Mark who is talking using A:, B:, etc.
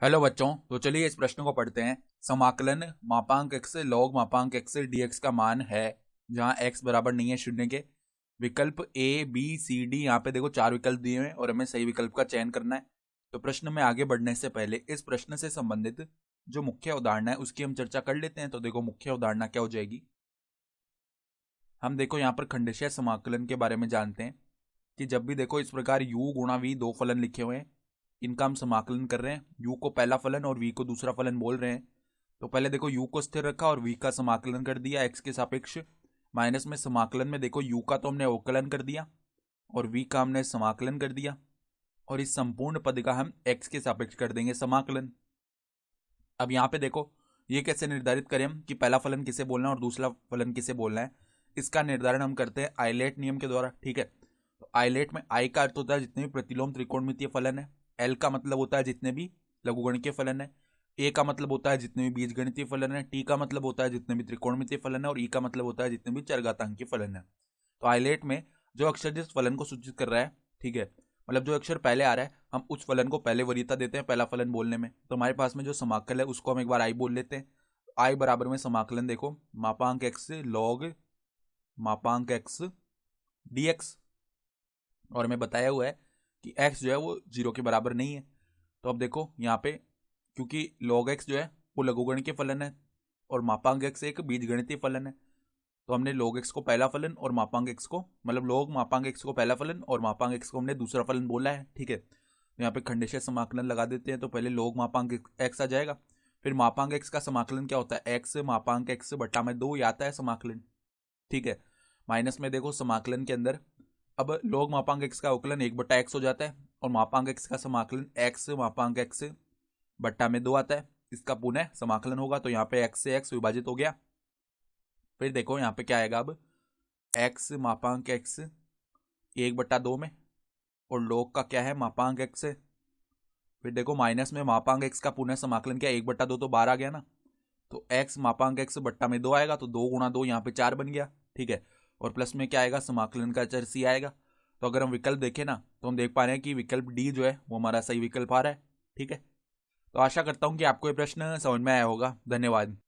A: Hello बच्चों, तो चलिए इस प्रश्न को पढ़ते हैं। समाकलन मापांक x से लॉग मापांक x से dx का मान है जहां x बराबर नहीं है शून्य के। विकल्प a b c d, यहाँ पे देखो चार विकल्प दिए हुए हैं और हमें सही विकल्प का चयन करना है। तो प्रश्न में आगे बढ़ने से पहले इस प्रश्न से संबंधित जो मुख्य उदाहरण है उसकी हम चर्चा कर लेते हैं। तो देखो मुख्य उदाहरण क्या हो जाएगी। हम देखो यहाँ पर खंडशः समाकलन के बारे में जानते हैं कि जब भी देखो इस प्रकार u गुणा v दो फलन लिखे हुए हैं, इनका हम समाकलन कर रहे हैं। u को पहला फलन और v को दूसरा फलन बोल रहे हैं। तो पहले देखो u को स्थिर रखा और v का समाकलन कर दिया x के सापेक्ष। माइनस में समाकलन में देखो u का तो हमने अवकलन कर दिया और v का हमने समाकलन कर दिया, और इस संपूर्ण पद का हम x के सापेक्ष कर देंगे समाकलन। अब यहाँ पे देखो ये कैसे निर्धारित करें हम कि पहला फलन किसे बोलना है और दूसरा फलन किसे बोलना है। इसका निर्धारण हम करते हैं आइलेट नियम के द्वारा। ठीक है, तो आइलेट में आई का अर्थ होता है जितने भी प्रतिलोम त्रिकोणमितीय फलन है, एल का मतलब होता है जितने भी लघुगणकीय फलन है, ए का मतलब होता है जितने भी बीजगणितीय फलन है, टी का मतलब होता है जितने भी त्रिकोणमितीय फलन है, और ई का मतलब होता है जितने भी चरघातांकीय फलन है। तो आइलेट में जो अक्षर जिस फलन को सूचित कर रहा है, ठीक है, मतलब जो अक्षर पहले आ रहा है हम उस फलन को पहले वरीयता देते हैं पहला फलन बोलने में। तो हमारे पास में जो समाकल है उसको हम एक बार आई बोल लेते हैं। आई बराबर में समाकलन देखो मापांक एक्स लॉग मापांक एक्स dx, और हमें बताया हुआ है कि x जो है वो 0 के बराबर नहीं है। तो अब देखो यहाँ पे क्योंकि log x जो है वो लघुगणकीय फलन है और मापांक x एक बीजगणितीय फलन है, तो हमने log x को पहला फलन और मापांक x को मतलब log मापांक x को पहला फलन और मापांक x को हमने दूसरा फलन बोला है। ठीक है, तो यहाँ पे खंडेशः समाकलन लगा देते हैं। तो पहले log मापांक x आ जाएगा, फिर मापांक x का समाकलन क्या होता है x मापांक x बटा में 2 आता है समाकलन। ठीक है, माइनस में देखो समाकलन के अंदर अब log मापांक x का अवकलन 1/x हो जाता है और मापांक x का समाकलन x मापांक x बट्टा में 2 आता है। इसका पुनः समाकलन होगा तो यहाँ पे x से x विभाजित हो गया। फिर देखो यहाँ पे क्या आएगा अब x मापांक x 1/2 में और log का क्या है मापांक x से। फिर देखो माइनस में मापांक x का पुनः समाकलन क्या 1/2 तो बाहर आ गया ना, तो x मापांक x बट्टा में 2 आएगा तो 2 गुणा 2 यहाँ पे 4 बन गया। ठीक है, और प्लस में क्या आएगा समाकलन का चर c आएगा। तो अगर हम विकल्प देखें ना तो हम देख पा रहे हैं कि विकल्प डी जो है वो हमारा सही विकल्प आ रहा है। ठीक है, तो आशा करता हूं कि आपको ये प्रश्न समझ में आया होगा। धन्यवाद।